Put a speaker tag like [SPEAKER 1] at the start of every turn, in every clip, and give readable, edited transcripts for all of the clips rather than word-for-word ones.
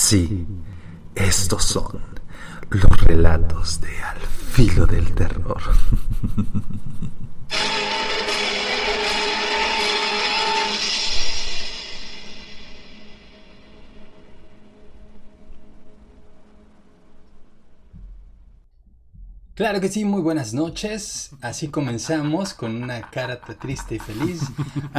[SPEAKER 1] Sí, estos son los relatos de Al Filo del Terror.
[SPEAKER 2] Claro que sí, muy buenas noches. Así comenzamos con una cara triste y feliz.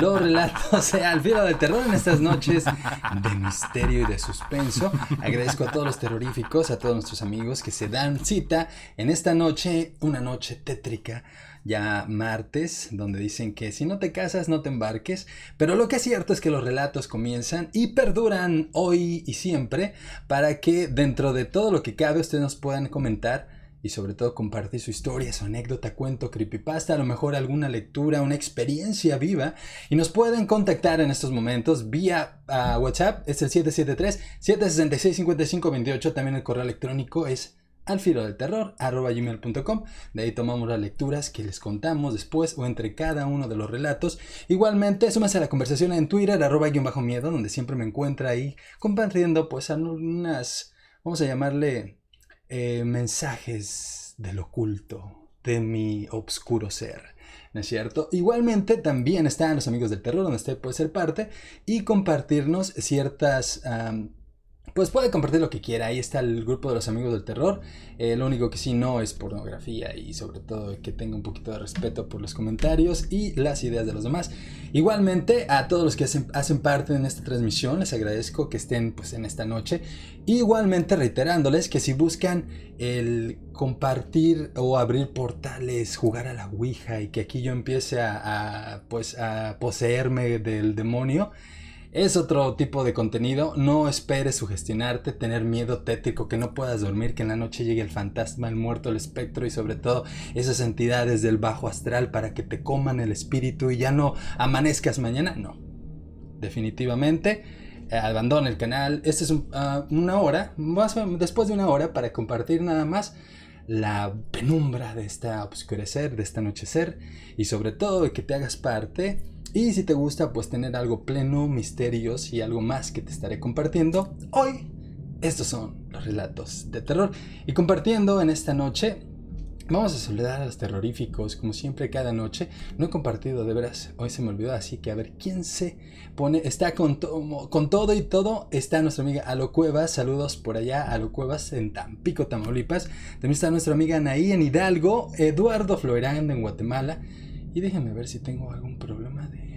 [SPEAKER 2] Los relatos de Al Filo del Terror en estas noches de misterio y de suspenso. Agradezco a todos los terroríficos, a todos nuestros amigos que se dan cita en esta noche, una noche tétrica, ya martes, donde dicen que si no te casas no te embarques. Pero lo que es cierto es que los relatos comienzan y perduran hoy y siempre para que dentro de todo lo que cabe ustedes nos puedan comentar y sobre todo compartir su historia, su anécdota, cuento, creepypasta, a lo mejor alguna lectura, una experiencia viva, y nos pueden contactar en estos momentos vía WhatsApp, es el 773-766-5528, también el correo electrónico es alfilodelterror@gmail.com. De ahí tomamos las lecturas que les contamos después o entre cada uno de los relatos. Igualmente, súmense a la conversación en Twitter, @guionbajo-miedo, donde siempre me encuentra ahí compartiendo pues algunas, vamos a llamarle mensajes del oculto, de mi obscuro ser, ¿no es cierto? Igualmente también están los amigos del terror, donde usted puede ser parte y compartirnos ciertas... pues puede compartir lo que quiera. Ahí está el grupo de los amigos del terror. Lo único que sí no es pornografía y sobre todo que tenga un poquito de respeto por los comentarios y las ideas de los demás. Igualmente a todos los que hacen parte en esta transmisión les agradezco que estén pues en esta noche. Igualmente reiterándoles que si buscan el compartir o abrir portales, jugar a la ouija y que aquí yo empiece a poseerme del demonio, es otro tipo de contenido. No esperes sugestionarte, tener miedo tétrico, que no puedas dormir, que en la noche llegue el fantasma, el muerto, el espectro y sobre todo esas entidades del bajo astral para que te coman el espíritu y ya no amanezcas mañana. No, definitivamente abandona el canal. Esta es una hora, después de una hora, para compartir nada más la penumbra de esta oscurecer, de este anochecer y sobre todo de que te hagas parte. Y si te gusta pues tener algo pleno, misterios y algo más que te estaré compartiendo hoy, estos son los relatos de terror. Y compartiendo en esta noche, vamos a saludar a los terroríficos, como siempre cada noche. No he compartido, de veras, hoy se me olvidó, así que a ver quién se pone. Está con todo y todo, está nuestra amiga Alo Cuevas. Saludos por allá, Alo Cuevas en Tampico, Tamaulipas. También está nuestra amiga Anaí en Hidalgo, Eduardo Floirán en Guatemala. Y déjenme ver si tengo algún problema de...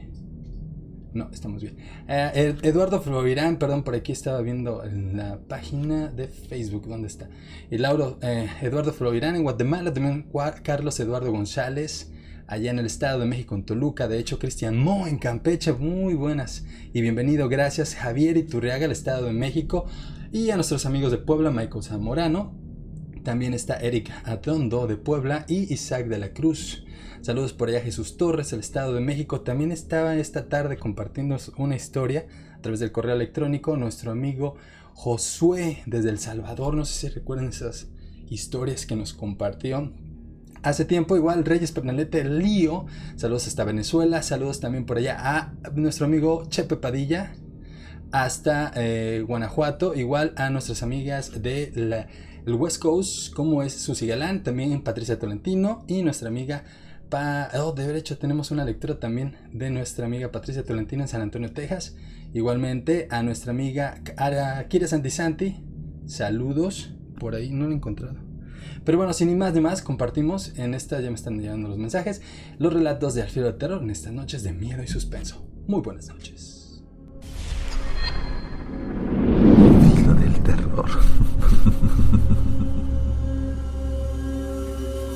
[SPEAKER 2] No, estamos bien. Eduardo Floirán, perdón, por aquí estaba viendo en la página de Facebook. ¿Dónde está? Eduardo Floirán en Guatemala. También Carlos Eduardo González, allá en el Estado de México, en Toluca. De hecho, Cristian Mo en Campeche. Muy buenas y bienvenido. Gracias. Javier Iturriaga, el Estado de México. Y a nuestros amigos de Puebla, Michael Zamorano. También está Eric Atondo de Puebla y Isaac de la Cruz. Saludos por allá Jesús Torres, el Estado de México. También estaba esta tarde compartiendo una historia a través del correo electrónico nuestro amigo Josué desde El Salvador. No sé si recuerdan esas historias que nos compartió hace tiempo. Igual Reyes Pernalete Lío, saludos hasta Venezuela. Saludos también por allá a nuestro amigo Chepe Padilla hasta Guanajuato. Igual a nuestras amigas de el West Coast, como es Susi Galán, también Patricia Tolentino y nuestra amiga de derecho tenemos una lectura también de nuestra amiga Patricia Tolentino en San Antonio, Texas. Igualmente a nuestra amiga Kira Santisanti, saludos, por ahí no lo he encontrado. Pero bueno, sin más ni más, compartimos en esta, ya me están llegando los mensajes, los relatos de Al Filo del Terror en estas noches de miedo y suspenso. Muy buenas noches.
[SPEAKER 1] Al Filo del Terror.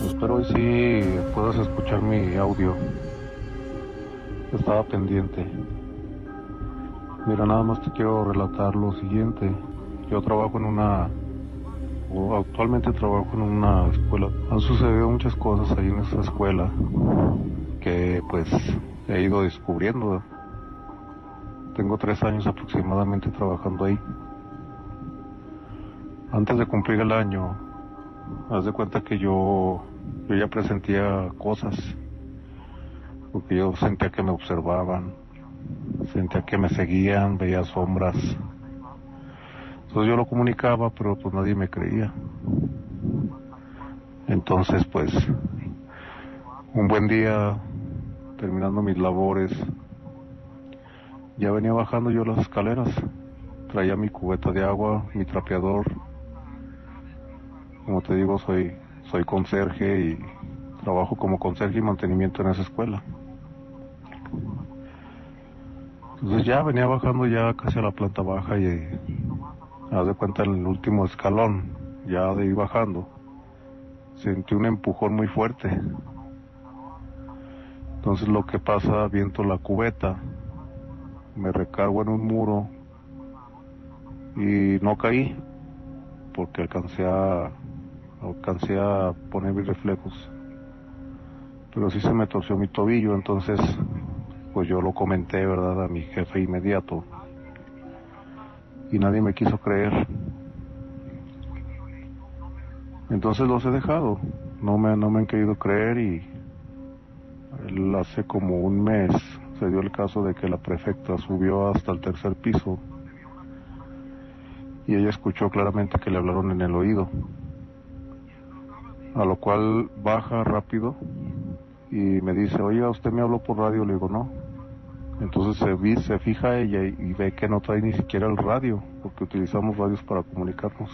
[SPEAKER 3] Espero hoy sí puedas escuchar mi audio. Estaba pendiente. Mira, nada más te quiero relatar lo siguiente. Yo actualmente trabajo en una escuela. Han sucedido muchas cosas ahí en esa escuela que pues he ido descubriendo. Tengo 3 años aproximadamente trabajando ahí. Antes de cumplir el año, haz de cuenta que yo ya presentía cosas, porque yo sentía que me observaban, sentía que me seguían, veía sombras, Entonces yo lo comunicaba, pero pues nadie me creía. Entonces pues un buen día, terminando mis labores, ya venía bajando yo las escaleras, traía mi cubeta de agua, mi trapeador. Como te digo, soy conserje y trabajo como conserje y mantenimiento en esa escuela. Entonces ya venía bajando ya casi a la planta baja y haz de cuenta en el último escalón, ya de ir bajando, sentí un empujón muy fuerte. Entonces lo que pasa, aviento la cubeta, me recargo en un muro y no caí porque alcancé a poner mis reflejos. Pero sí se me torció mi tobillo, entonces pues yo lo comenté, ¿verdad?, a mi jefe inmediato. Y nadie me quiso creer. Entonces los he dejado. No me han querido creer y hace como un mes se dio el caso de que la prefecta subió hasta el tercer piso y ella escuchó claramente que le hablaron en el oído. A lo cual baja rápido y me dice, oiga, ¿usted me habló por radio? Le digo, no. Entonces se fija ella y ve que no trae ni siquiera el radio, porque utilizamos radios para comunicarnos.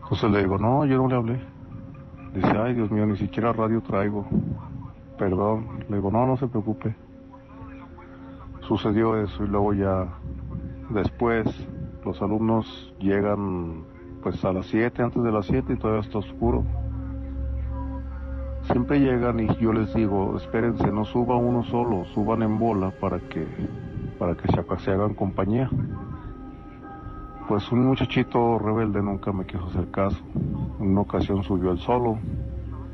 [SPEAKER 3] Entonces le digo, no, yo no le hablé. Dice, ay, Dios mío, ni siquiera radio traigo. Perdón. Le digo, no se preocupe. Sucedió eso y luego ya después los alumnos llegan pues a las 7, antes de las 7 y todavía está oscuro. Siempre llegan y yo les digo, espérense, no suba uno solo, suban en bola para que se hagan compañía. Pues un muchachito rebelde nunca me quiso hacer caso. En una ocasión subió él solo.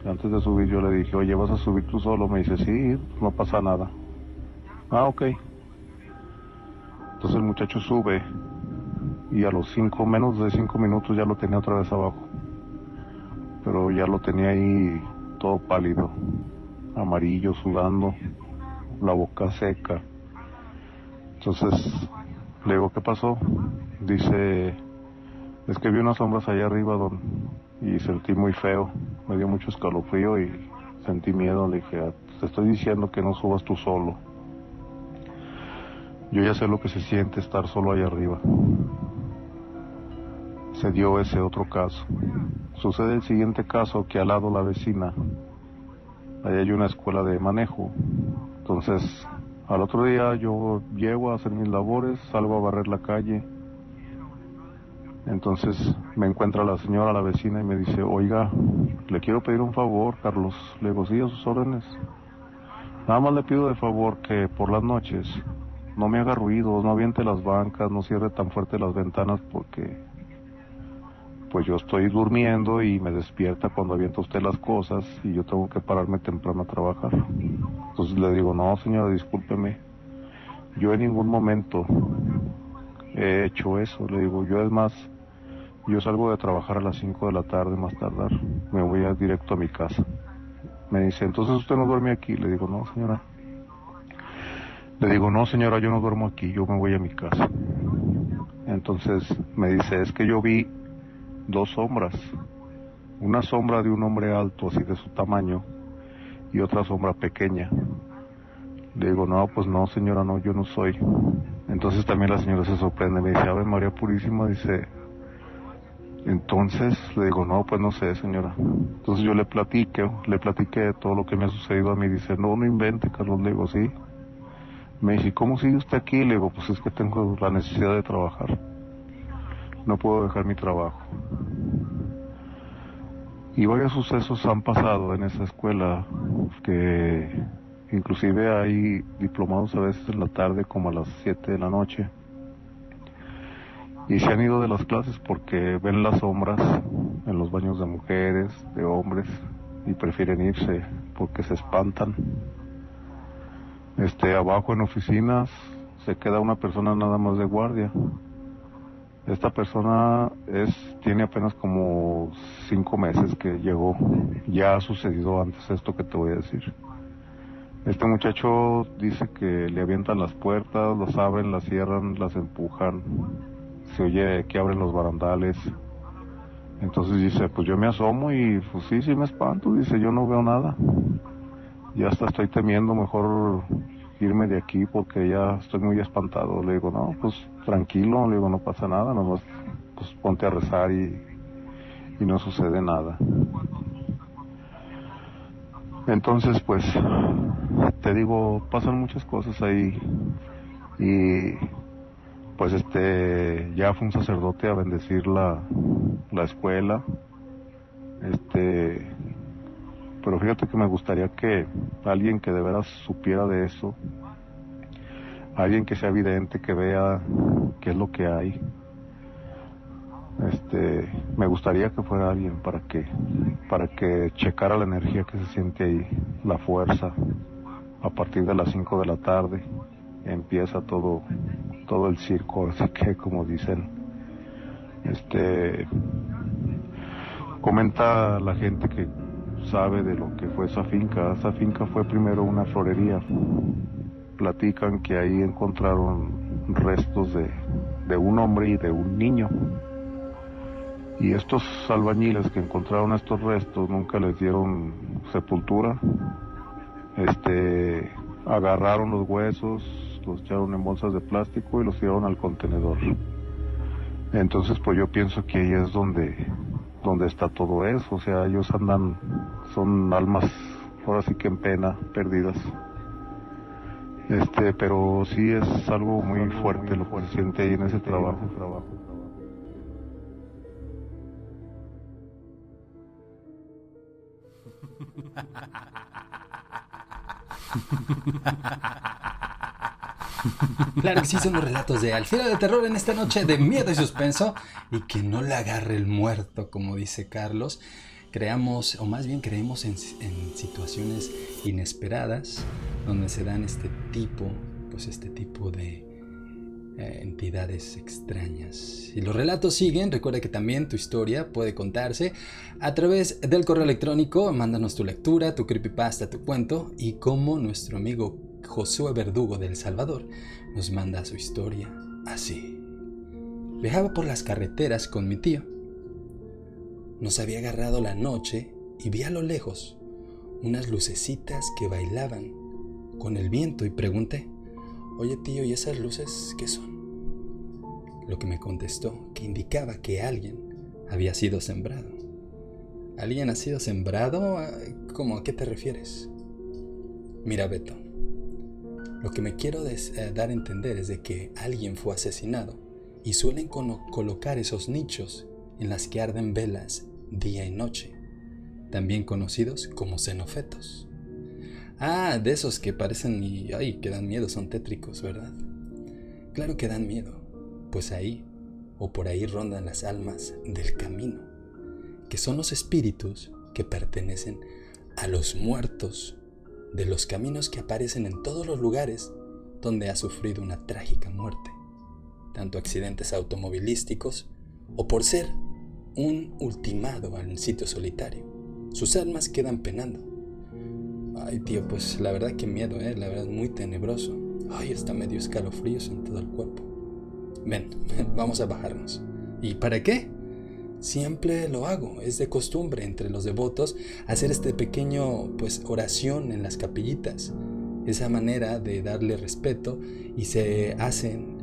[SPEAKER 3] Antes de subir yo le dije, oye, ¿vas a subir tú solo? Me dice, sí, no pasa nada. Ah, ok. Entonces el muchacho sube y a los menos de 5 minutos ya lo tenía otra vez abajo. Pero ya lo tenía ahí todo pálido, amarillo, sudando, la boca seca. Entonces le digo, ¿qué pasó? Dice, es que vi unas sombras allá arriba, y sentí muy feo, me dio mucho escalofrío y sentí miedo. Le dije, te estoy diciendo que no subas tú solo. Yo ya sé lo que se siente estar solo allá arriba. Se dio ese otro caso. Sucede el siguiente caso, que al lado la vecina, ahí hay una escuela de manejo. Entonces, al otro día yo llego a hacer mis labores, salgo a barrer la calle. Entonces me encuentra la señora, la vecina, y me dice, oiga, le quiero pedir un favor, Carlos. Le digo, sí, a sus órdenes. Nada más le pido de favor que por las noches no me haga ruidos, no aviente las bancas, no cierre tan fuerte las ventanas, porque pues yo estoy durmiendo y me despierta cuando avienta usted las cosas y yo tengo que pararme temprano a trabajar. Entonces le digo, no señora, discúlpeme, yo en ningún momento he hecho eso. Le digo, yo es más, yo salgo de trabajar a las 5 de la tarde, más tardar, me voy directo a mi casa. Me dice, entonces usted no duerme aquí. Le digo, no señora. Le digo, no señora, yo no duermo aquí, yo me voy a mi casa. Entonces me dice, es que yo vi 2 sombras, una sombra de un hombre alto, así de su tamaño, y otra sombra pequeña. Le digo, no, pues no señora, no, yo no soy. Entonces también la señora se sorprende, me dice, Ave María Purísima, dice, entonces le digo, no, pues no sé señora. Entonces yo le platiqué de todo lo que me ha sucedido a mí. Dice, no invente, Carlos. Le digo, sí. Me dice, ¿cómo sigue usted aquí? Le digo, pues es que tengo la necesidad de trabajar, no puedo dejar mi trabajo. Y varios sucesos han pasado en esa escuela, que inclusive hay diplomados a veces en la tarde, como a las 7 de la noche, y se han ido de las clases porque ven las sombras en los baños de mujeres, de hombres, y prefieren irse porque se espantan. Abajo en oficinas se queda una persona nada más de guardia. Esta persona tiene apenas como 5 meses que llegó. Ya ha sucedido antes esto que te voy a decir. Este muchacho dice que le avientan las puertas, las abren, las cierran, las empujan. se oye que abren los barandales. Entonces dice, pues yo me asomo y pues sí me espanto, dice, yo no veo nada. Ya hasta estoy temiendo mejor irme de aquí porque ya estoy muy espantado. Le digo, no, pues tranquilo, le digo, no pasa nada, nomás pues ponte a rezar y no sucede nada. Entonces, pues, te digo, pasan muchas cosas ahí y pues ya fue un sacerdote a bendecir la escuela, pero fíjate que me gustaría que alguien que de veras supiera de eso, alguien que sea evidente, que vea qué es lo que hay, me gustaría que fuera alguien para que checara la energía que se siente ahí, la fuerza. A partir de las 5 de la tarde empieza todo el circo, así que como dicen, comenta la gente que sabe de lo que fue esa finca. Esa finca fue primero una florería. Platican que ahí encontraron restos de un hombre y de un niño. Y estos albañiles que encontraron estos restos nunca les dieron sepultura. Agarraron los huesos, los echaron en bolsas de plástico y los tiraron al contenedor. Entonces pues yo pienso que ahí es donde está todo eso. O sea, ellos son almas ahora sí que en pena, perdidas. Pero sí es algo muy fuerte lo que se siente ahí en ese trabajo.
[SPEAKER 2] Claro que sí, son los relatos de Al Filo del Terror en esta noche de miedo y suspenso. Y que no le agarre el muerto, como dice Carlos. Creamos, o más bien creemos en situaciones inesperadas, donde se dan este tipo de entidades extrañas. Y los relatos siguen. Recuerda que también tu historia puede contarse a través del correo electrónico. Mándanos tu lectura, tu creepypasta, tu cuento, y como nuestro amigo Josué Verdugo de El Salvador nos manda su historia así. Viajaba por las carreteras con mi tío. Nos había agarrado la noche y vi a lo lejos unas lucecitas que bailaban con el viento y pregunté: oye tío, ¿y esas luces qué son? Lo que me contestó que indicaba que alguien había sido sembrado. ¿Alguien ha sido sembrado? ¿Cómo? ¿A qué te refieres? Mira, Beto, lo que me quiero dar a entender es de que alguien fue asesinado y suelen colocar esos nichos en las que arden velas día y noche, también conocidos como cenofetos. Ah, de esos que parecen que dan miedo, son tétricos, ¿verdad? Claro que dan miedo, pues ahí o por ahí rondan las almas del camino, que son los espíritus que pertenecen a los muertos de los caminos que aparecen en todos los lugares donde ha sufrido una trágica muerte, tanto accidentes automovilísticos o por ser un ultimado en sitio solitario. Sus almas quedan penando. Ay tío, pues la verdad que miedo, la verdad muy tenebroso. Ay, está medio escalofríos en todo el cuerpo. Ven, vamos a bajarnos. ¿Y para qué? Siempre lo hago, es de costumbre entre los devotos hacer este pequeño oración en las capillitas. Esa manera de darle respeto, y se hacen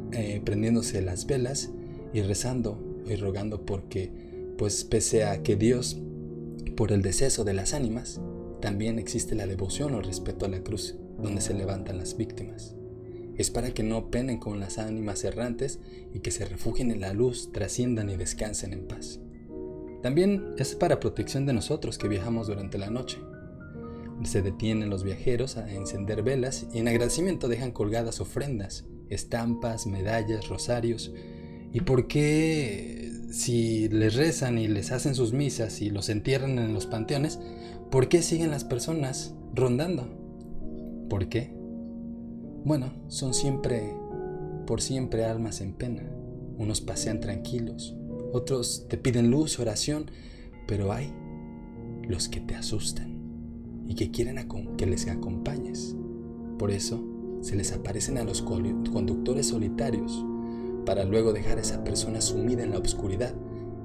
[SPEAKER 2] prendiéndose las velas y rezando y rogando porque pese a que Dios, por el deceso de las ánimas, también existe la devoción o respeto a la cruz donde se levantan las víctimas. Es para que no penen con las ánimas errantes y que se refugien en la luz, trasciendan y descansen en paz. También es para protección de nosotros que viajamos durante la noche. Se detienen los viajeros a encender velas y en agradecimiento dejan colgadas ofrendas, estampas, medallas, rosarios. ¿Y por qué, si les rezan y les hacen sus misas y los entierran en los panteones, por qué siguen las personas rondando? ¿Por qué? Bueno, son por siempre almas en pena. Unos pasean tranquilos, otros te piden luz, oración, pero hay los que te asustan y que quieren que les acompañes. Por eso se les aparecen a los conductores solitarios, para luego dejar a esa persona sumida en la oscuridad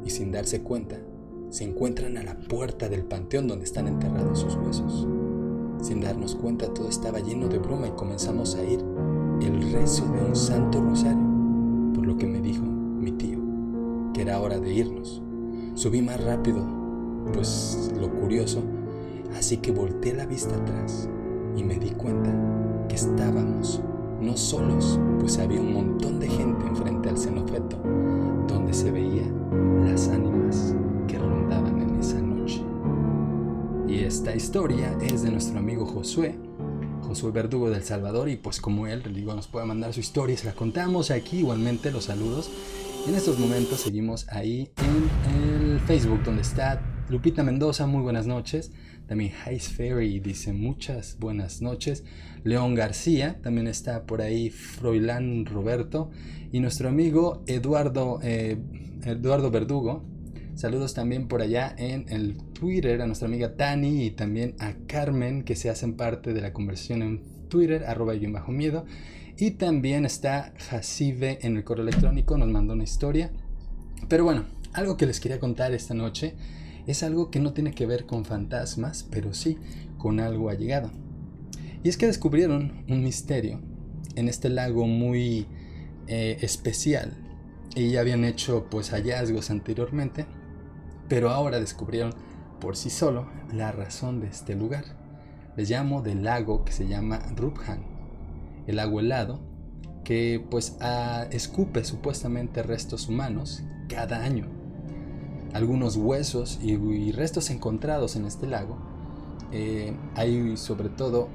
[SPEAKER 2] y sin darse cuenta, se encuentran a la puerta del panteón donde están enterrados sus huesos. Sin darnos cuenta, todo estaba lleno de bruma y comenzamos a oír el rezo de un santo rosario, por lo que me dijo mi tío que era hora de irnos. Subí más rápido, pues lo curioso, así que volteé la vista atrás y me di cuenta que estábamos no solos, pues había un montón de gente enfrente al cenofeto, donde se veían las ánimas que rondaban en esa noche. Y esta historia es de nuestro amigo Josué Verdugo del Salvador, y pues como él, digo, nos puede mandar su historia y se la contamos aquí, igualmente los saludos. En estos momentos seguimos ahí en el Facebook, donde está Lupita Mendoza, muy buenas noches. También Hayes Ferry dice muchas buenas noches. León García, también está por ahí Froilán Roberto. Y nuestro amigo Eduardo Verdugo. Saludos también por allá en el Twitter a nuestra amiga Tani y también a Carmen, que se hacen parte de la conversación en Twitter, @miedo. Y también está Jacibe en el correo electrónico, nos mandó una historia. Pero bueno, algo que les quería contar esta noche es algo que no tiene que ver con fantasmas, pero sí con algo allegado. Y es que descubrieron un misterio en este lago muy especial. Y ya habían hecho pues hallazgos anteriormente, pero ahora descubrieron por sí solo la razón de este lugar. Les llamo del lago que se llama Ruphan, el lago helado, que pues escupe supuestamente restos humanos cada año. Algunos huesos y restos encontrados en este lago. Hay sobre todo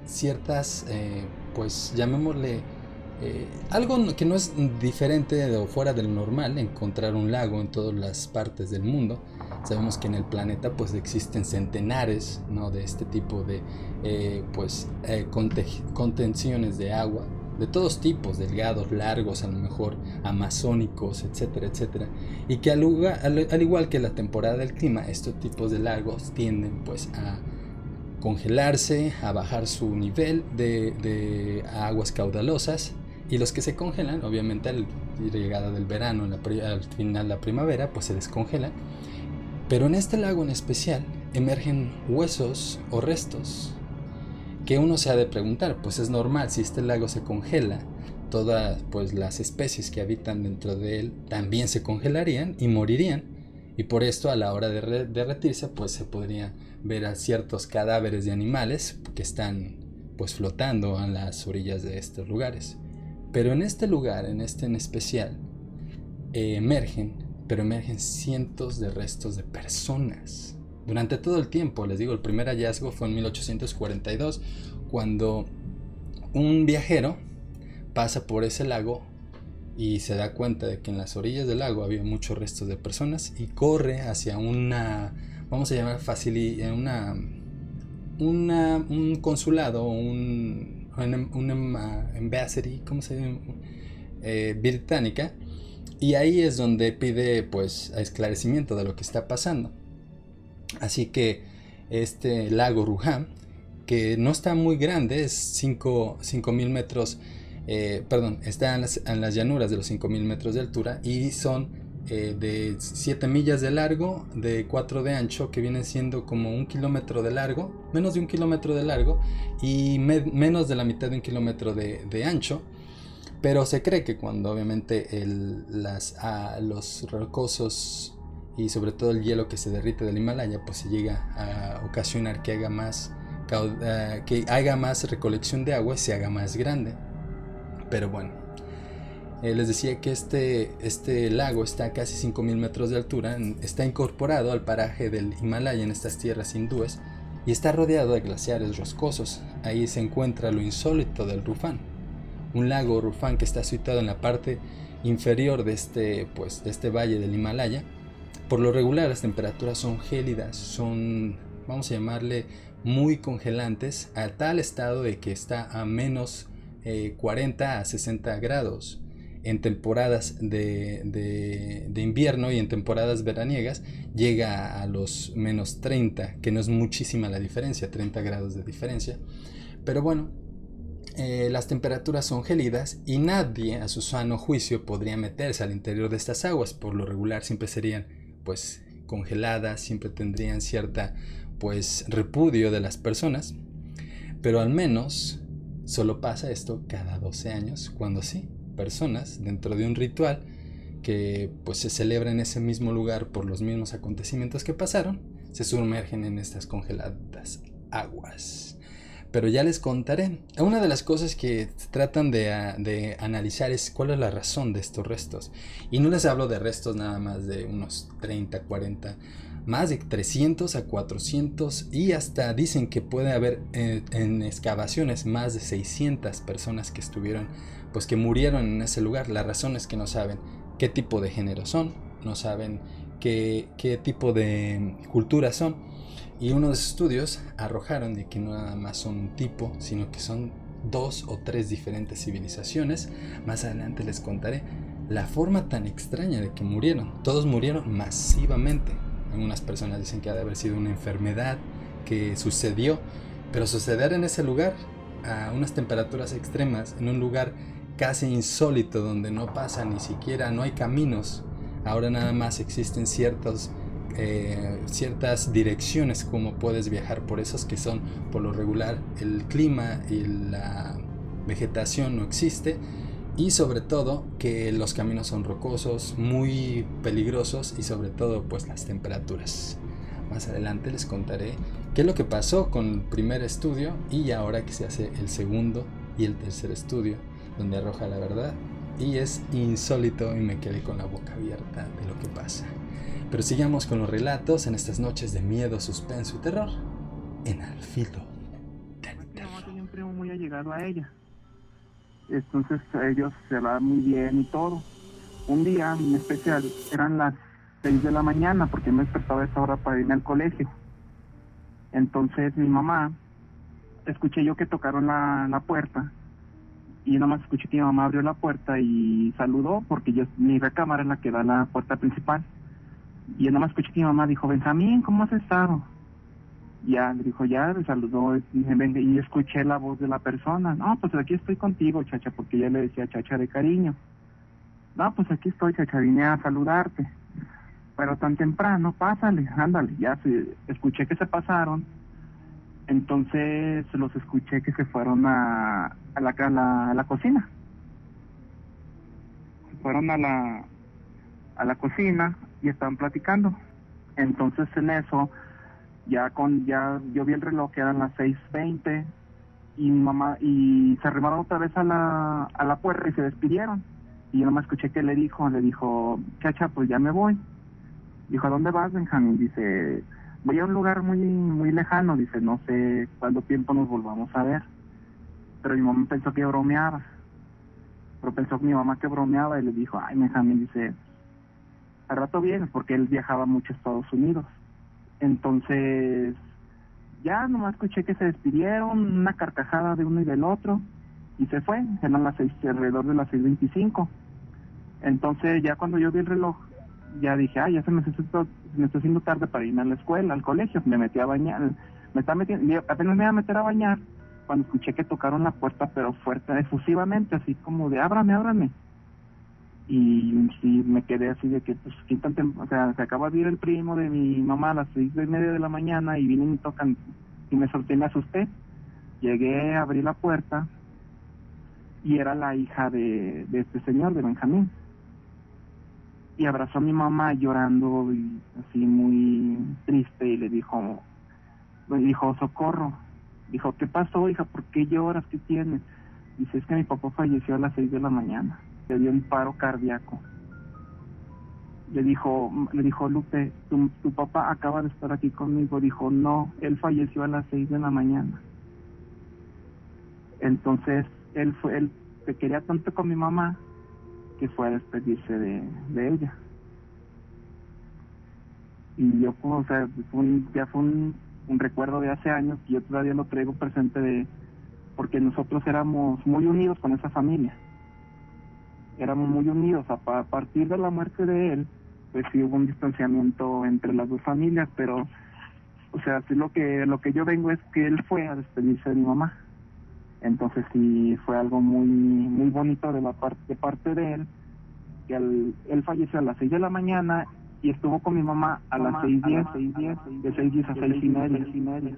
[SPEAKER 2] ciertas, pues llamémosle, algo que no es diferente o fuera del normal encontrar un lago en todas las partes del mundo. Sabemos que en el planeta pues existen centenares, ¿no?, de este tipo de contenciones de agua de todos tipos, delgados, largos, a lo mejor amazónicos, etcétera, etcétera, y que al igual que la temporada del clima, estos tipos de lagos tienden pues a congelarse, a bajar su nivel de aguas caudalosas, y los que se congelan, obviamente a la llegada del verano, al final de la primavera, pues se descongelan. Pero en este lago en especial emergen huesos o restos que uno se ha de preguntar, pues es normal, si este lago se congela, todas pues las especies que habitan dentro de él también se congelarían y morirían, y por esto a la hora de derretirse pues se podrían ver a ciertos cadáveres de animales que están pues flotando a las orillas de estos lugares. Pero en este lugar, en especial, emergen cientos de restos de personas. Durante todo el tiempo, les digo, el primer hallazgo fue en 1842, cuando un viajero pasa por ese lago y se da cuenta de que en las orillas del lago había muchos restos de personas, y corre hacia una, vamos a llamar un consulado, un embassy, ¿cómo se llama? Británica, y ahí es donde pide pues esclarecimiento de lo que está pasando. Así que este lago Ruphan, que no está muy grande, es 5.000 metros, está en las llanuras de los 5.000 metros de altura, y son de 7 millas de largo, de 4 de ancho, que vienen siendo como 1 kilómetro de largo, menos de 1 kilómetro de largo, y menos de la mitad de 1 kilómetro de ancho. Pero se cree que cuando obviamente los rocosos y sobre todo el hielo que se derrite del Himalaya, pues se llega a ocasionar que haya más recolección de agua y se haga más grande. Pero bueno, les decía que este lago está a casi 5.000 metros de altura, está incorporado al paraje del Himalaya en estas tierras hindúes, y está rodeado de glaciares roscosos. Ahí se encuentra lo insólito del Ruphan, un lago Ruphan que está situado en la parte inferior de este valle del Himalaya. Por lo regular las temperaturas son gélidas, son, vamos a llamarle, muy congelantes, a tal estado de que está a menos 40 a 60 grados en temporadas de invierno, y en temporadas veraniegas llega a los menos 30, que no es muchísima la diferencia, 30 grados de diferencia. Pero bueno, las temperaturas son gélidas y nadie a su sano juicio podría meterse al interior de estas aguas. Por lo regular siempre serían pues congeladas, siempre tendrían cierta pues repudio de las personas, pero al menos solo pasa esto cada 12 años, cuando sí, personas dentro de un ritual que pues se celebra en ese mismo lugar por los mismos acontecimientos que pasaron, se sumergen en estas congeladas aguas. Pero ya les contaré. Una de las cosas que tratan de analizar es cuál es la razón de estos restos. Y no les hablo de restos nada más de unos 30, 40, más de 300 a 400 y hasta dicen que puede haber en excavaciones más de 600 personas que estuvieron, pues que murieron en ese lugar. La razón es que no saben qué tipo de género son, no saben qué tipo de cultura son. Y uno de sus estudios arrojaron de que no nada más son un tipo, sino que son 2 o 3 diferentes civilizaciones. Más adelante les contaré la forma tan extraña de que murieron. Todos murieron masivamente. Algunas personas dicen que ha de haber sido una enfermedad que sucedió, pero suceder en ese lugar a unas temperaturas extremas, en un lugar casi insólito donde no pasa ni siquiera, no hay caminos. Ahora nada más existen ciertas direcciones como puedes viajar por esas, que son por lo regular el clima y la vegetación no existe, y sobre todo que los caminos son rocosos, muy peligrosos, y sobre todo pues las temperaturas. Más adelante les contaré qué es lo que pasó con el primer estudio y ahora que se hace el segundo y el tercer estudio, donde arroja la verdad, y es insólito y me quedé con la boca abierta de lo que pasa. Pero sigamos con los relatos en estas noches de miedo, suspenso y terror en Al Filo del Terror.
[SPEAKER 4] Mi mamá tenía un primo muy allegado a ella. Entonces ellos se hablaban muy bien y todo. Un día en especial eran las 6 de la mañana porque me despertaba a esa hora para irme al colegio. Entonces mi mamá, escuché yo que tocaron la puerta y nada más escuché que mi mamá abrió la puerta y saludó porque mi recámara es la que da a la puerta principal. Y yo nada más escuché que mi mamá dijo: Benjamín, ¿cómo has estado? Ya, le dijo, ya, me saludó, y escuché la voz de la persona. No, pues aquí estoy contigo, chacha, porque ella le decía chacha de cariño. No, pues aquí estoy, chacha, vine a saludarte. Pero tan temprano, pásale, ándale. Ya escuché que se pasaron. Entonces los escuché que se fueron a la cocina. Se fueron a la cocina y estaban platicando. Entonces en eso ya yo vi el reloj, que eran las 6:20, y mi mamá y se arrimaron otra vez a la puerta y se despidieron. Y yo nomás escuché que le dijo, chacha, pues ya me voy. Dijo, ¿a dónde vas, Benjamín? Dice, voy a un lugar muy muy lejano. Dice, no sé cuánto tiempo nos volvamos a ver. Pero mi mamá pensó que bromeaba. Y le dijo, ay, Benjamín, dice, al rato vienes, porque él viajaba mucho a Estados Unidos. Entonces, ya nomás escuché que se despidieron, una carcajada de uno y del otro, y se fue. Eran alrededor de las 6:25. Entonces, ya cuando yo vi el reloj, ya dije, ya se me está haciendo tarde para irme a la escuela, al colegio. Me metí a bañar, apenas me iba a meter a bañar, cuando escuché que tocaron la puerta, pero fuerte, efusivamente, así como de, ábrame. Y sí, me quedé así de que, pues, se acaba de ir el primo de mi mamá a las 6:30 de la mañana y vienen y tocan, y me solté y me asusté. Llegué, abrí la puerta y era la hija de este señor, de Benjamín. Y abrazó a mi mamá llorando y así muy triste, y le dijo, socorro. Dijo, ¿qué pasó, hija? ¿Por qué lloras? ¿Qué tienes? Dice, es que mi papá falleció a las 6 de la mañana. Le dio un paro cardíaco. Le dijo, Lupe, tu papá acaba de estar aquí conmigo. Dijo, no, él falleció a las 6 de la mañana. Entonces, él se quería tanto con mi mamá que fue a despedirse de ella. Y yo, pues, o sea, ya fue un recuerdo de hace años que yo todavía lo traigo presente, porque nosotros éramos muy unidos con esa familia. Éramos muy unidos. A partir de la muerte de él, pues sí hubo un distanciamiento entre las dos familias, pero, o sea, sí, lo que yo vengo es que él fue a despedirse de mi mamá. Entonces sí fue algo muy muy bonito de parte de él, que él falleció a las 6 de la mañana y estuvo con mi mamá a las 6:10, de 6:10 a 6:30.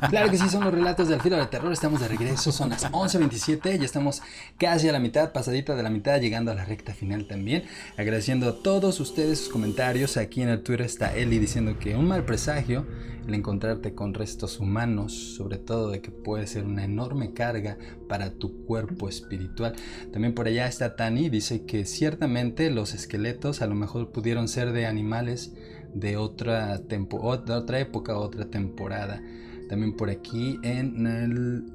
[SPEAKER 2] Claro que sí, son los relatos del filo del terror. Estamos de regreso, son las 11:27. Ya estamos casi a la mitad, pasadita de la mitad, llegando a la recta final también. Agradeciendo a todos ustedes sus comentarios. Aquí en el Twitter está Eli diciendo que un mal presagio el encontrarte con restos humanos, sobre todo de que puede ser una enorme carga para tu cuerpo espiritual. También por allá está Tani, dice que ciertamente los esqueletos a lo mejor pudieron ser de animales de otra época, otra temporada. También por aquí en el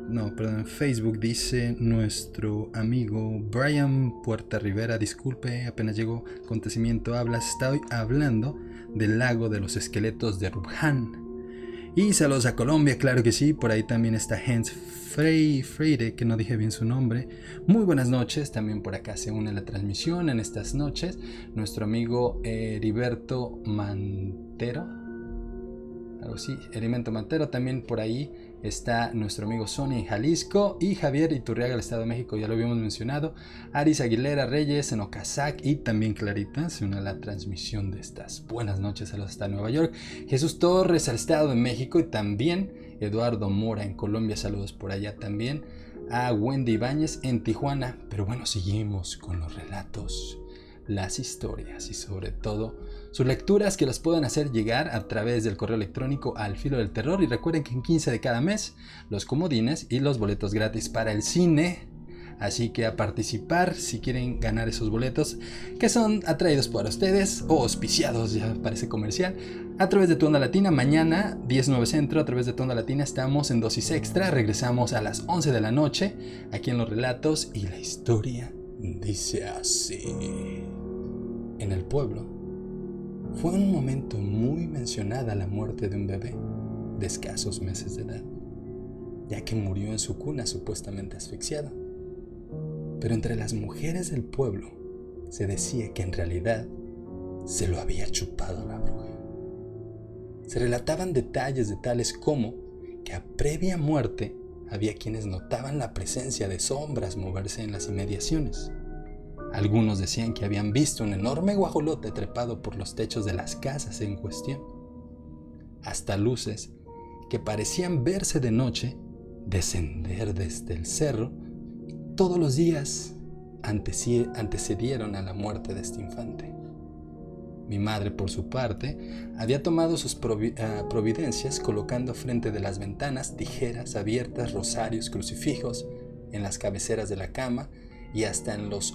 [SPEAKER 2] en Facebook dice nuestro amigo Brian Puerta Rivera, disculpe, apenas llegó acontecimiento, estoy hablando del lago de los esqueletos de Rubhan. Y saludos a Colombia, claro que sí, por ahí también está Hans Freire, que no dije bien su nombre. Muy buenas noches, también por acá se une a la transmisión en estas noches nuestro amigo Heriberto Mantero, algo así, Heriberto Mantero. También por ahí está nuestro amigo Sony en Jalisco y Javier Iturriaga del Estado de México, ya lo habíamos mencionado. Aris Aguilera Reyes en Ocasac y también Clarita se une a la transmisión de estas buenas noches. Saludos hasta Nueva York. Jesús Torres al Estado de México y también Eduardo Mora en Colombia, saludos por allá también. A Wendy Ibáñez en Tijuana. Pero bueno, seguimos con los relatos, las historias y sobre todo sus lecturas, que las pueden hacer llegar a través del correo electrónico al Filo del Terror. Y recuerden que en 15 de cada mes los comodines y los boletos gratis para el cine. Así que a participar si quieren ganar esos boletos que son atraídos por ustedes o auspiciados, ya parece comercial, a través de Tu Onda Latina. Mañana 19 Centro, a través de Tu Onda Latina estamos en dosis extra. Regresamos a las 11 de la noche aquí en los relatos y la historia dice así. En el pueblo fue un momento muy mencionada la muerte de un bebé de escasos meses de edad, ya que murió en su cuna supuestamente asfixiado. Pero entre las mujeres del pueblo se decía que en realidad se lo había chupado la bruja. Se relataban detalles de tales como que a previa muerte había quienes notaban la presencia de sombras moverse en las inmediaciones. Algunos decían que habían visto un enorme guajolote trepado por los techos de las casas en cuestión. Hasta luces que parecían verse de noche descender desde el cerro todos los días antecedieron a la muerte de este infante. Mi madre, por su parte, había tomado sus providencias colocando frente de las ventanas tijeras abiertas, rosarios, crucifijos en las cabeceras de la cama y hasta en las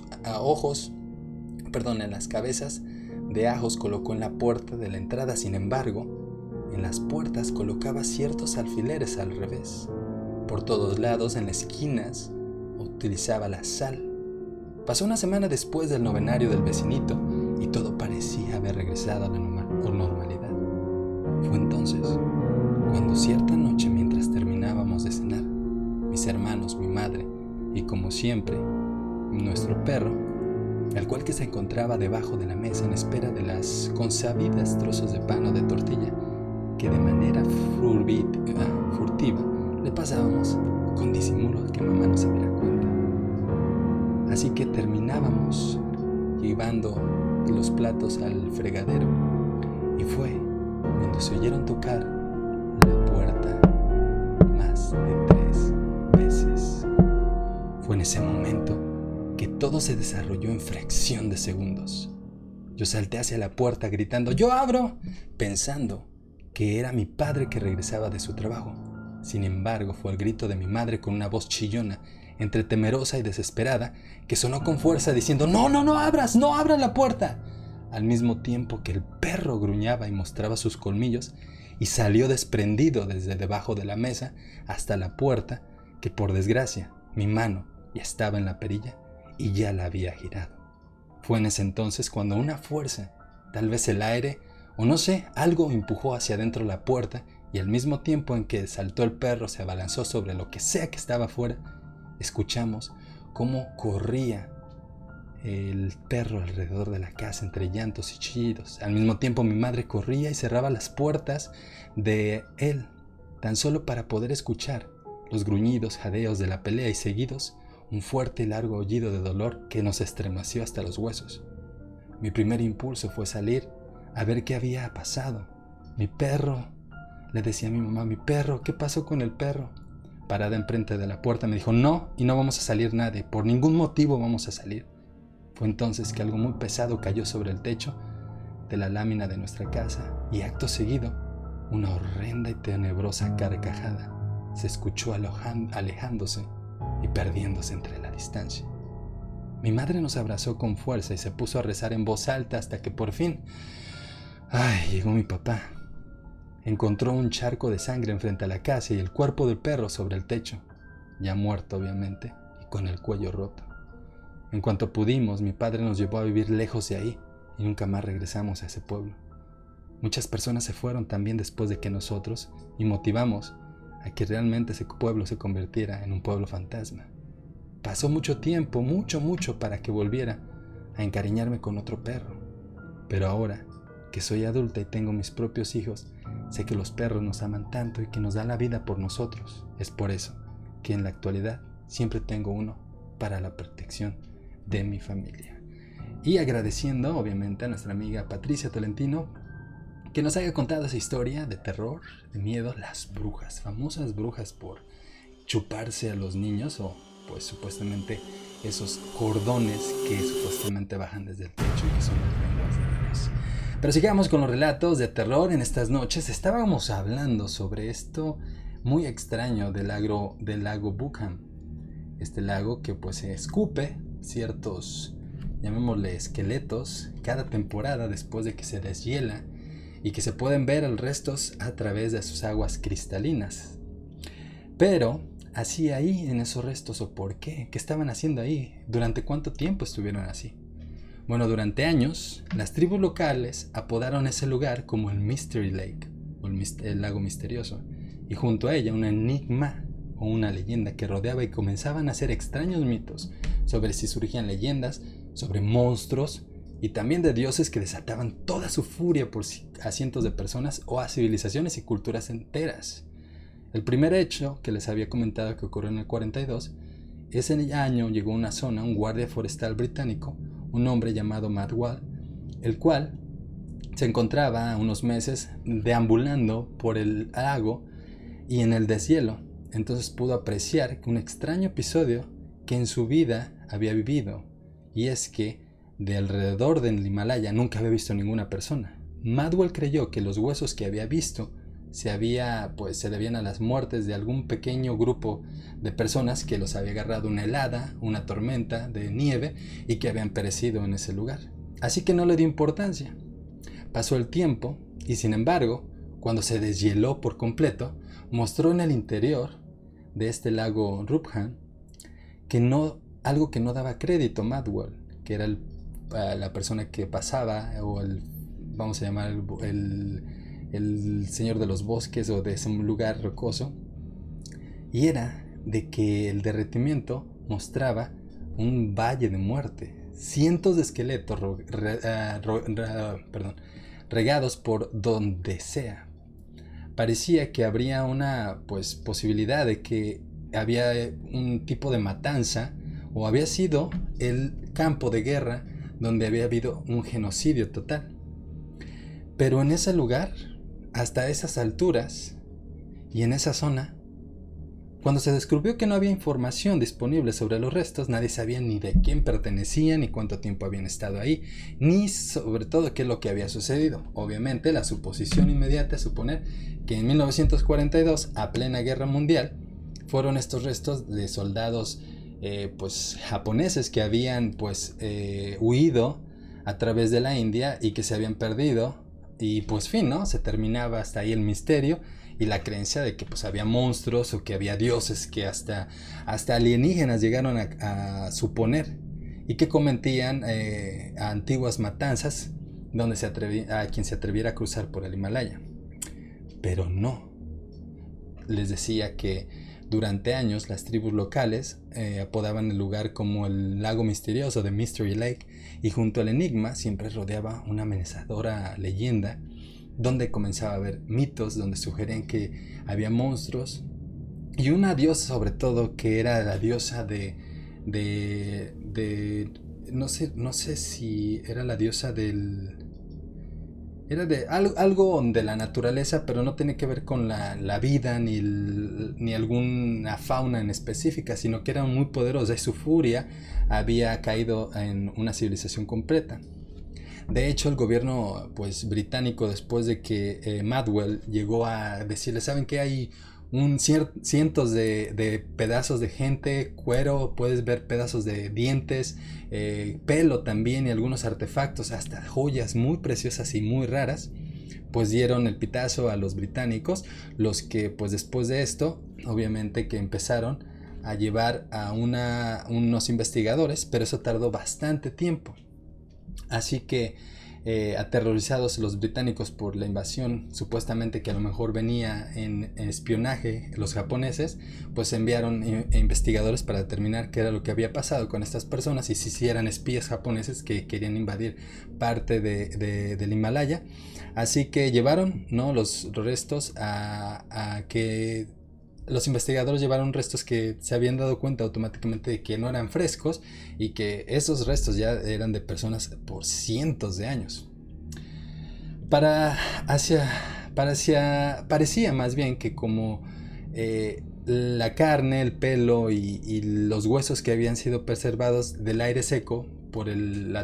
[SPEAKER 2] cabezas de ajos colocó en la puerta de la entrada. Sin embargo, en las puertas colocaba ciertos alfileres al revés. Por todos lados, en las esquinas, utilizaba la sal. Pasó una semana después del novenario del vecinito y todo parecía haber regresado a la normalidad. Fue entonces cuando cierta noche, mientras terminábamos de cenar, mis hermanos, mi madre y, como siempre, nuestro perro, al cual que se encontraba debajo de la mesa en espera de las consabidas trozos de pan o de tortilla que de manera furtiva le pasábamos con disimulo que mamá no se diera cuenta. Así que terminábamos llevando los platos al fregadero y fue cuando se oyeron tocar la puerta más de 3 veces. Fue en ese momento que todo se desarrolló en fracción de segundos. Yo salté hacia la puerta gritando ¡yo abro!, pensando que era mi padre que regresaba de su trabajo. Sin embargo, fue el grito de mi madre con una voz chillona, entre temerosa y desesperada, que sonó con fuerza diciendo ¡no abras! ¡No abras la puerta!, al mismo tiempo que el perro gruñaba y mostraba sus colmillos y salió desprendido desde debajo de la mesa hasta la puerta, que por desgracia mi mano ya estaba en la perilla y ya la había girado. Fue en ese entonces cuando una fuerza, tal vez el aire o no sé, algo empujó hacia adentro la puerta y al mismo tiempo en que saltó el perro se abalanzó sobre lo que sea que estaba afuera, escuchamos cómo corría el perro alrededor de la casa entre llantos y chillidos. Al mismo tiempo mi madre corría y cerraba las puertas de él, tan solo para poder escuchar los gruñidos, jadeos de la pelea y seguidos un fuerte y largo aullido de dolor que nos estremeció hasta los huesos. Mi primer impulso fue salir a ver qué había pasado. Mi perro, le decía a mi mamá, mi perro, ¿qué pasó con el perro? Parada enfrente de la puerta me dijo, no, y no vamos a salir nadie, por ningún motivo vamos a salir. Fue entonces que algo muy pesado cayó sobre el techo de la lámina de nuestra casa y acto seguido, una horrenda y tenebrosa carcajada se escuchó alejándose y perdiéndose entre la distancia. Mi madre nos abrazó con fuerza y se puso a rezar en voz alta hasta que por fin, llegó mi papá. Encontró un charco de sangre enfrente a la casa y el cuerpo del perro sobre el techo, ya muerto obviamente y con el cuello roto. En cuanto pudimos, mi padre nos llevó a vivir lejos de ahí y nunca más regresamos a ese pueblo. Muchas personas se fueron también después de que nosotros y motivamos a que realmente ese pueblo se convirtiera en un pueblo fantasma. Pasó mucho tiempo, mucho para que volviera a encariñarme con otro perro. Pero ahora que soy adulta y tengo mis propios hijos, sé que los perros nos aman tanto y que nos dan la vida por nosotros. Es por eso que en la actualidad siempre tengo uno para la protección de mi familia. Y agradeciendo obviamente a nuestra amiga Patricia Tolentino que nos haya contado esa historia de terror, de miedo, las brujas, famosas brujas por chuparse a los niños o pues supuestamente esos cordones que supuestamente bajan desde el techo y que son las lenguas de Dios. Pero sigamos con los relatos de terror en estas noches. Estábamos hablando sobre esto muy extraño del lago Buchan. Este lago que pues se escupe ciertos, llamémosle esqueletos, cada temporada después de que se deshiela y que se pueden ver los restos a través de sus aguas cristalinas. Pero, ¿hacía ahí en esos restos o por qué? ¿Qué estaban haciendo ahí? ¿Durante cuánto tiempo estuvieron así? Bueno, durante años, las tribus locales apodaron ese lugar como el Mystery Lake, o el lago misterioso, y junto a ella un enigma o una leyenda que rodeaba y comenzaban a hacer extraños mitos sobre si surgían leyendas, sobre monstruos y también de dioses que desataban toda su furia a cientos de personas o a civilizaciones y culturas enteras. El primer hecho que les había comentado que ocurrió en el 42, ese año llegó a una zona un guardia forestal británico, un hombre llamado Matt Wall, el cual se encontraba unos meses deambulando por el lago y en el deshielo. Entonces pudo apreciar un extraño episodio que en su vida había vivido, y es que de alrededor del Himalaya nunca había visto ninguna persona. Madwell creyó que los huesos que había visto se debían a las muertes de algún pequeño grupo de personas que los había agarrado una helada, una tormenta de nieve y que habían perecido en ese lugar. Así que no le dio importancia. Pasó el tiempo y sin embargo, cuando se deshieló por completo, mostró en el interior de este lago Ruphan algo que no daba crédito a Madwell, que era la persona que pasaba, o vamos a llamar el señor de los bosques o de ese lugar rocoso, y era de que el derretimiento mostraba un valle de muerte, cientos de esqueletos regados por donde sea. Parecía que habría una posibilidad de que había un tipo de matanza o había sido el campo de guerra donde había habido un genocidio total. Pero en ese lugar, hasta esas alturas y en esa zona, cuando se descubrió que no había información disponible sobre los restos, nadie sabía ni de quién pertenecían, ni cuánto tiempo habían estado ahí, ni sobre todo qué es lo que había sucedido. Obviamente la suposición inmediata es suponer que en 1942, a plena guerra mundial, fueron estos restos de soldados japoneses que habían huido a través de la India y que se habían perdido, y se terminaba hasta ahí el misterio y la creencia de que había monstruos o que había dioses que hasta alienígenas llegaron a suponer y que cometían antiguas matanzas donde a quien se atreviera a cruzar por el Himalaya. Pero no, les decía que Durante años, las tribus locales apodaban el lugar como el lago misterioso de Mystery Lake, y junto al enigma siempre rodeaba una amenazadora leyenda donde comenzaba a haber mitos, donde sugerían que había monstruos y una diosa sobre todo que era la diosa no sé si era la diosa era de algo de la naturaleza, pero no tenía que ver con la vida ni alguna fauna en específica, sino que era muy poderosa y su furia había caído en una civilización completa. De hecho, el gobierno pues, británico, después de que Madwell llegó a decirle, ¿saben qué? Hay cientos de pedazos de gente, cuero, puedes ver pedazos de dientes, pelo también y algunos artefactos, hasta joyas muy preciosas y muy raras, pues dieron el pitazo a los británicos, los que pues después de esto, obviamente que empezaron a llevar a unos investigadores, pero eso tardó bastante tiempo. Así que aterrorizados los británicos por la invasión supuestamente que a lo mejor venía en espionaje los japoneses, pues enviaron investigadores para determinar qué era lo que había pasado con estas personas y si eran espías japoneses que querían invadir parte del Himalaya. Así que llevaron, ¿no?, los restos los investigadores llevaron restos que se habían dado cuenta automáticamente de que no eran frescos y que esos restos ya eran de personas por cientos de años. Parecía más bien que como la carne, el pelo y los huesos que habían sido preservados del aire seco por el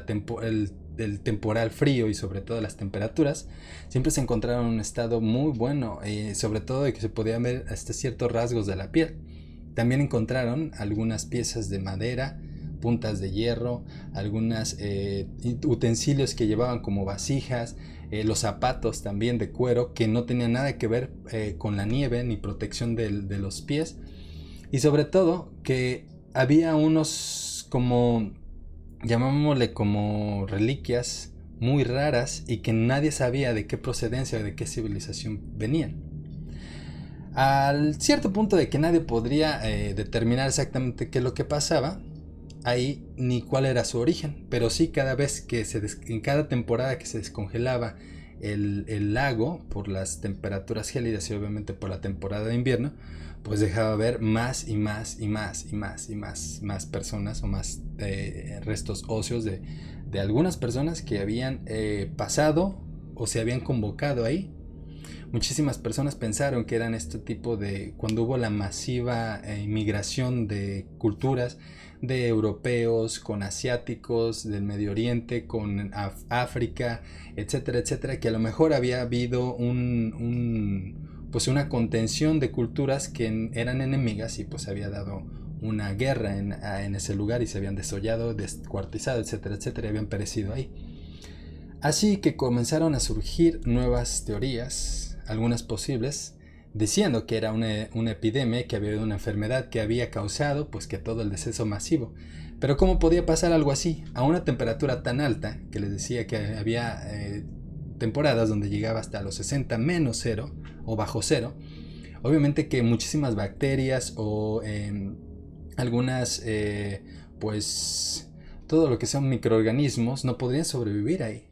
[SPEAKER 2] temporal frío y sobre todo las temperaturas, siempre se encontraron en un estado muy bueno, sobre todo de que se podían ver hasta ciertos rasgos de la piel. También encontraron algunas piezas de madera, puntas de hierro, algunos utensilios que llevaban como vasijas, los zapatos también de cuero que no tenían nada que ver con la nieve ni protección de los pies, y sobre todo que había unos llamámosle como reliquias muy raras y que nadie sabía de qué procedencia o de qué civilización venían. Al cierto punto de que nadie podría determinar exactamente qué es lo que pasaba ahí ni cuál era su origen, pero sí cada vez que en cada temporada que se descongelaba el lago por las temperaturas gélidas y obviamente por la temporada de invierno, pues dejaba ver más y más personas o más restos óseos de algunas personas que habían pasado o se habían convocado ahí. Muchísimas personas pensaron que eran este tipo de cuando hubo la masiva inmigración de culturas de europeos con asiáticos del Medio Oriente con África, etcétera, etcétera, que a lo mejor había habido pues una contención de culturas que eran enemigas y pues había dado una guerra en ese lugar y se habían desollado, descuartizado, etcétera, etcétera, y habían perecido ahí. Así que comenzaron a surgir nuevas teorías, algunas posibles, diciendo que era una epidemia, que había habido una enfermedad que había causado pues que todo el deceso masivo. Pero ¿cómo podía pasar algo así? A una temperatura tan alta, que les decía que había temporadas donde llegaba hasta los 60 menos cero o bajo cero. Obviamente que muchísimas bacterias o algunas pues todo lo que son microorganismos no podrían sobrevivir ahí.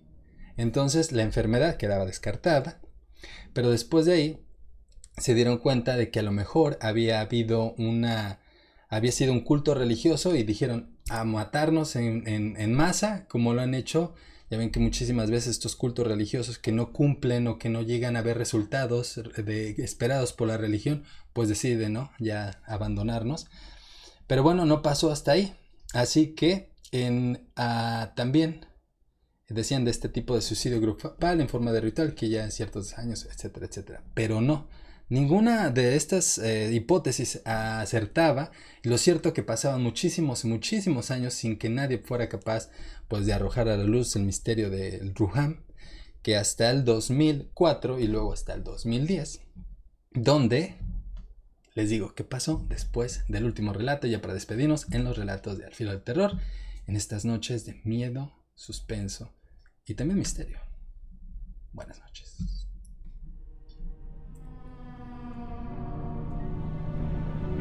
[SPEAKER 2] Entonces la enfermedad quedaba descartada, pero después de ahí se dieron cuenta de que a lo mejor había sido un culto religioso y dijeron a matarnos en masa como lo han hecho. Ya ven que muchísimas veces estos cultos religiosos que no cumplen o que no llegan a ver resultados esperados por la religión, pues deciden, ¿no?, ya abandonarnos. Pero bueno, no pasó hasta ahí. Así que también decían de este tipo de suicidio grupal en forma de ritual que ya en ciertos años, etcétera, etcétera. Pero no, ninguna de estas hipótesis acertaba. Y lo cierto es que pasaban muchísimos años sin que nadie fuera capaz pues de arrojar a la luz el misterio del Rouham, que hasta el 2004 y luego hasta el 2010, donde les digo qué pasó después del último relato, ya para despedirnos en los relatos de Al Filo del Terror, en estas noches de miedo, suspenso y también misterio. Buenas noches.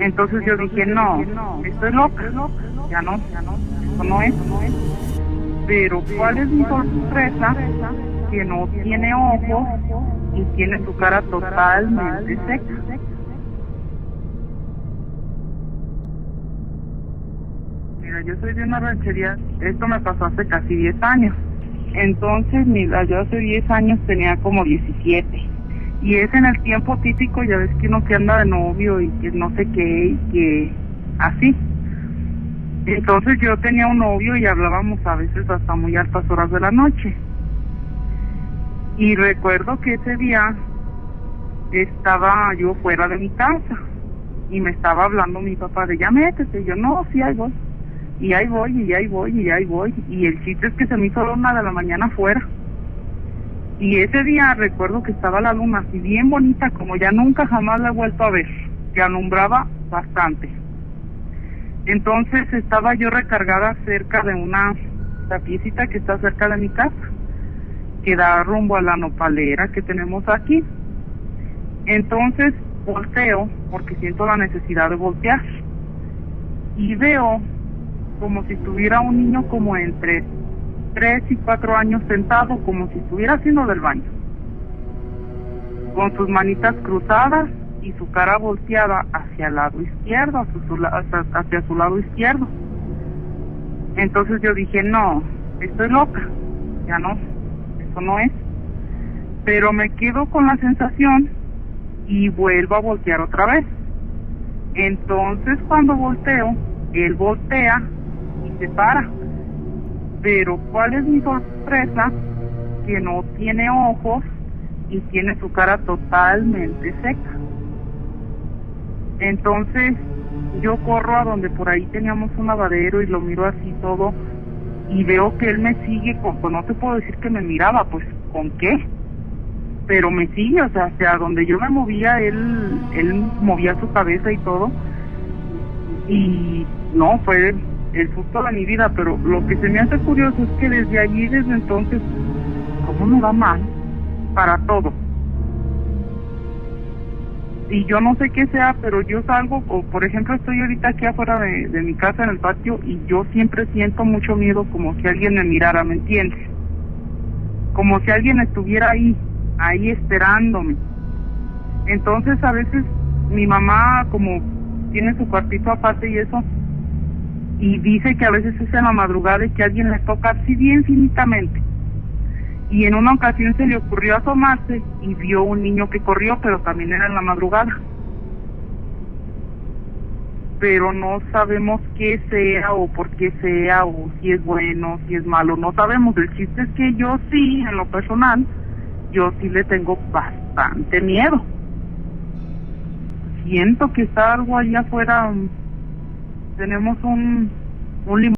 [SPEAKER 5] Entonces yo dije, no, estoy loca, ya no, eso no es. Pero ¿cuál es mi sorpresa? Que no tiene ojos y tiene su cara totalmente seca. Mira, yo soy de una ranchería, esto me pasó hace casi 10 años. Entonces, mira, yo hace 10 años tenía como 17. Y es en el tiempo típico, ya ves que uno que anda de novio y que no sé qué, y que así. Entonces yo tenía un novio y hablábamos a veces hasta muy altas horas de la noche. Y recuerdo que ese día estaba yo fuera de mi casa y me estaba hablando mi papá de ya métete. Y yo, no, sí, ahí voy. Y ahí voy, y ahí voy, y ahí voy. Y el chiste es que se me hizo la 1 de la mañana afuera. Y ese día recuerdo que estaba la luna así bien bonita, como ya nunca jamás la he vuelto a ver, que alumbraba bastante. Entonces estaba yo recargada cerca de una tapiecita que está cerca de mi casa, que da rumbo a la nopalera que tenemos aquí. Entonces volteo, porque siento la necesidad de voltear, y veo como si estuviera un niño como entre 3 y 4 años sentado, como si estuviera haciendo del baño, con sus manitas cruzadas y su cara volteada hacia el lado izquierdo, hacia su lado izquierdo. Entonces yo dije, no, estoy loca, ya no, eso no es. Pero me quedo con la sensación y vuelvo a voltear otra vez. Entonces cuando volteo, él voltea y se para. Pero ¿cuál es mi sorpresa? Que no tiene ojos y tiene su cara totalmente seca. Entonces yo corro a donde por ahí teníamos un lavadero y lo miro así todo y veo que él me sigue, pues no te puedo decir que me miraba, pues ¿con qué? Pero me sigue, o sea, hacia donde yo me movía, él movía su cabeza y todo. Y no, fue el susto de mi vida, pero lo que se me hace curioso es que desde allí, desde entonces, ¿cómo me va mal? Para todo. Y yo no sé qué sea, pero yo salgo, o por ejemplo estoy ahorita aquí afuera de mi casa en el patio y yo siempre siento mucho miedo, como si alguien me mirara, ¿me entiendes? Como si alguien estuviera ahí esperándome. Entonces a veces mi mamá como tiene su cuartito aparte y eso, y dice que a veces es en la madrugada y que alguien le toca así bien finitamente. Y en una ocasión se le ocurrió asomarse y vio un niño que corrió, pero también era en la madrugada. Pero no sabemos qué sea o por qué sea, o si es bueno, si es malo, no sabemos. El chiste es que yo sí, en lo personal, yo sí le tengo bastante miedo. Siento que está algo allá afuera. Tenemos un limón.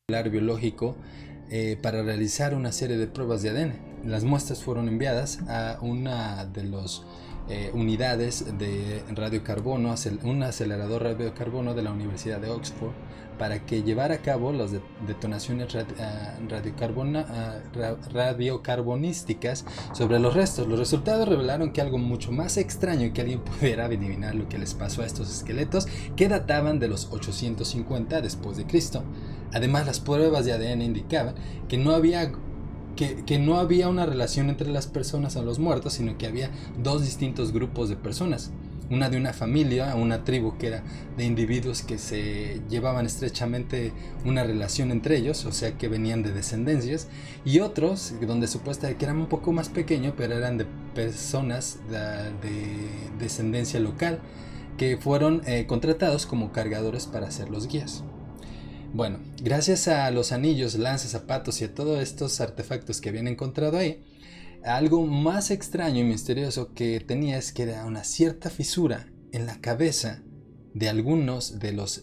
[SPEAKER 2] biológico para realizar una serie de pruebas de ADN. Las muestras fueron enviadas a una de las unidades de radiocarbono, un acelerador radiocarbono de la Universidad de Oxford, para que llevara a cabo las detonaciones radiocarbonísticas sobre los restos. Los resultados revelaron que algo mucho más extraño que alguien pudiera adivinar lo que les pasó a estos esqueletos, que databan de los 850 después de Cristo. Además, las pruebas de ADN indicaban que no había una relación entre las personas o los muertos, sino que había dos distintos grupos de personas. Una de una familia, una tribu que era de individuos que se llevaban estrechamente una relación entre ellos, o sea que venían de descendencias, y otros donde supuestamente que eran un poco más pequeños, pero eran de personas de descendencia local que fueron contratados como cargadores para ser los guías. Bueno, gracias a los anillos, lanzas, zapatos y a todos estos artefactos que habían encontrado ahí, algo más extraño y misterioso que tenía es que era una cierta fisura en la cabeza de algunos de los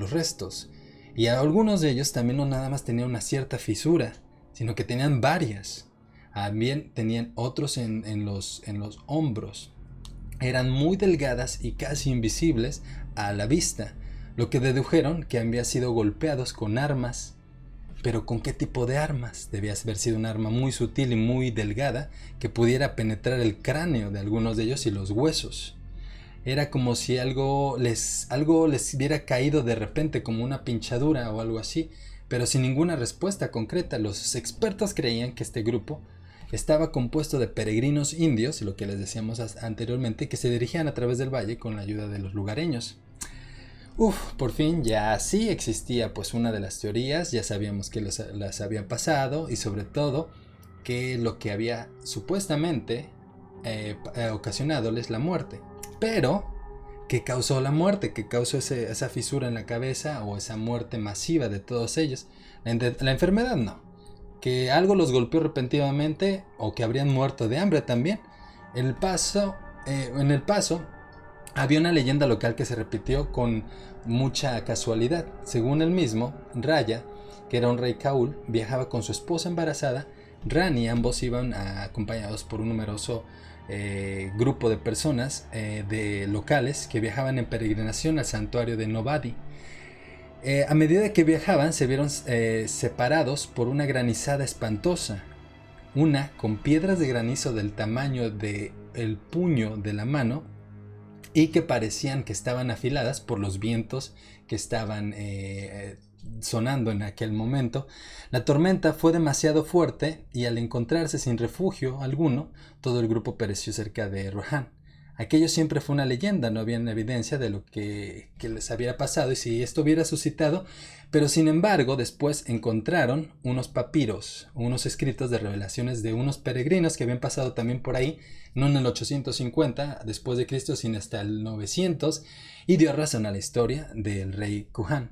[SPEAKER 2] restos. Y algunos de ellos también no nada más tenían una cierta fisura, sino que tenían varias. También tenían otros en los hombros. Eran muy delgadas y casi invisibles a la vista, lo que dedujeron que habían sido golpeados con armas. Pero ¿con qué tipo de armas? Debía haber sido un arma muy sutil y muy delgada que pudiera penetrar el cráneo de algunos de ellos y los huesos. Era como si algo les hubiera caído de repente, como una pinchadura o algo así, pero sin ninguna respuesta concreta. Los expertos creían que este grupo estaba compuesto de peregrinos indios, lo que les decíamos anteriormente, que se dirigían a través del valle con la ayuda de los lugareños. Por fin ya sí existía pues una de las teorías, ya sabíamos que las habían pasado y sobre todo que lo que había supuestamente ocasionándoles la muerte. Pero, ¿qué causó la muerte? ¿Qué causó esa fisura en la cabeza o esa muerte masiva de todos ellos? La enfermedad no. Que algo los golpeó repentinamente o que habrían muerto de hambre también. En el Paso había una leyenda local que se repitió con mucha casualidad. Según él mismo, Raya, que era un rey Kaul, viajaba con su esposa embarazada, Rani. Ambos iban acompañados por un numeroso grupo de personas de locales que viajaban en peregrinación al santuario de Nobadi. A medida que viajaban, se vieron separados por una granizada espantosa, una con piedras de granizo del tamaño del puño de la mano, y que parecían que estaban afiladas por los vientos que estaban sonando en aquel momento. La tormenta fue demasiado fuerte y al encontrarse sin refugio alguno, todo el grupo pereció cerca de Rohan. Aquello siempre fue una leyenda, no había evidencia de lo que les había pasado y si esto hubiera suscitado, pero sin embargo después encontraron unos papiros, unos escritos de revelaciones de unos peregrinos que habían pasado también por ahí, no en el 850 después de Cristo, sino hasta el 900, y dio razón a la historia del rey Kuhan.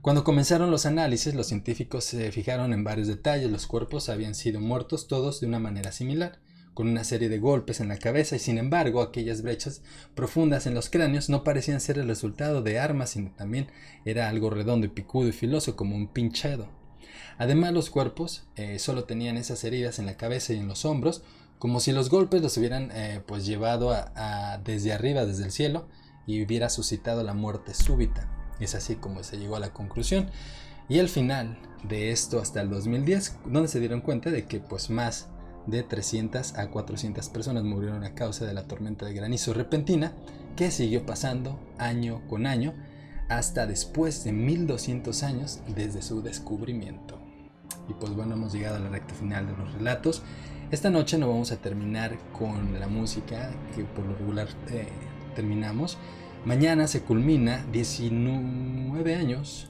[SPEAKER 2] Cuando comenzaron los análisis, los científicos se fijaron en varios detalles. Los cuerpos habían sido muertos todos de una manera similar, con una serie de golpes en la cabeza, y sin embargo aquellas brechas profundas en los cráneos no parecían ser el resultado de armas, sino también era algo redondo y picudo y filoso como un pinchado. Además los cuerpos solo tenían esas heridas en la cabeza y en los hombros, como si los golpes los hubieran pues llevado desde arriba, desde el cielo, y hubiera suscitado la muerte súbita. Es así como se llegó a la conclusión. Y al final de esto, hasta el 2010, donde se dieron cuenta de que pues más de 300 a 400 personas murieron a causa de la tormenta de granizo repentina, que siguió pasando año con año hasta después de 1200 años desde su descubrimiento. Y pues bueno, hemos llegado a la recta final de los relatos. Esta noche no vamos a terminar con la música que por lo regular terminamos. Mañana se culmina 19 años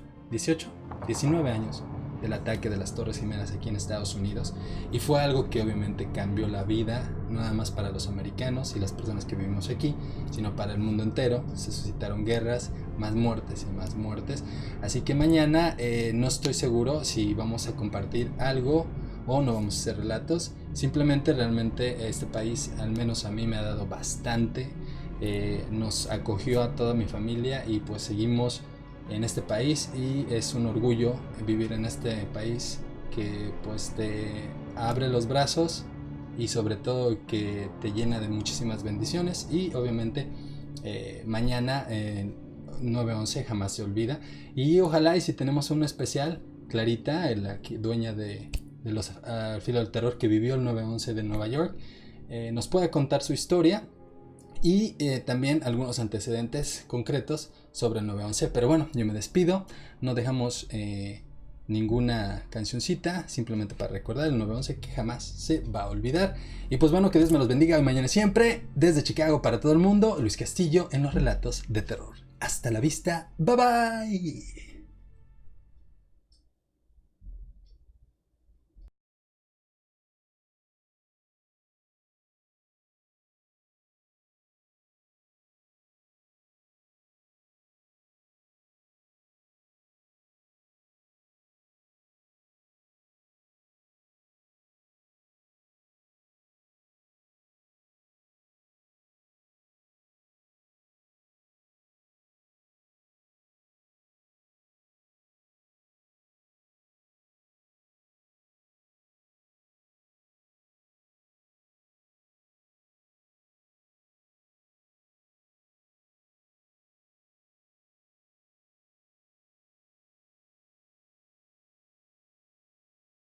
[SPEAKER 2] del ataque de las Torres Gemelas aquí en Estados Unidos, y fue algo que obviamente cambió la vida, no nada más para los americanos y las personas que vivimos aquí, sino para el mundo entero. Se suscitaron guerras, más muertes y más muertes, así que mañana no estoy seguro si vamos a compartir algo o no vamos a hacer relatos. Simplemente realmente este país, al menos a mí, me ha dado bastante, nos acogió a toda mi familia y pues seguimos en este país, y es un orgullo vivir en este país que pues te abre los brazos y sobre todo que te llena de muchísimas bendiciones. Y obviamente mañana 9/11 jamás se olvida, y ojalá y si tenemos un especial, Clarita, la dueña de los Al Filo del Terror, que vivió el 9/11 de Nueva York, nos pueda contar su historia y también algunos antecedentes concretos sobre el 9/11. Pero bueno, yo me despido, no dejamos ninguna cancioncita, simplemente para recordar el 9/11 que jamás se va a olvidar. Y pues bueno, que Dios me los bendiga hoy, mañana y siempre. Desde Chicago para todo el mundo, Luis Castillo en los relatos de terror. Hasta la vista, bye bye.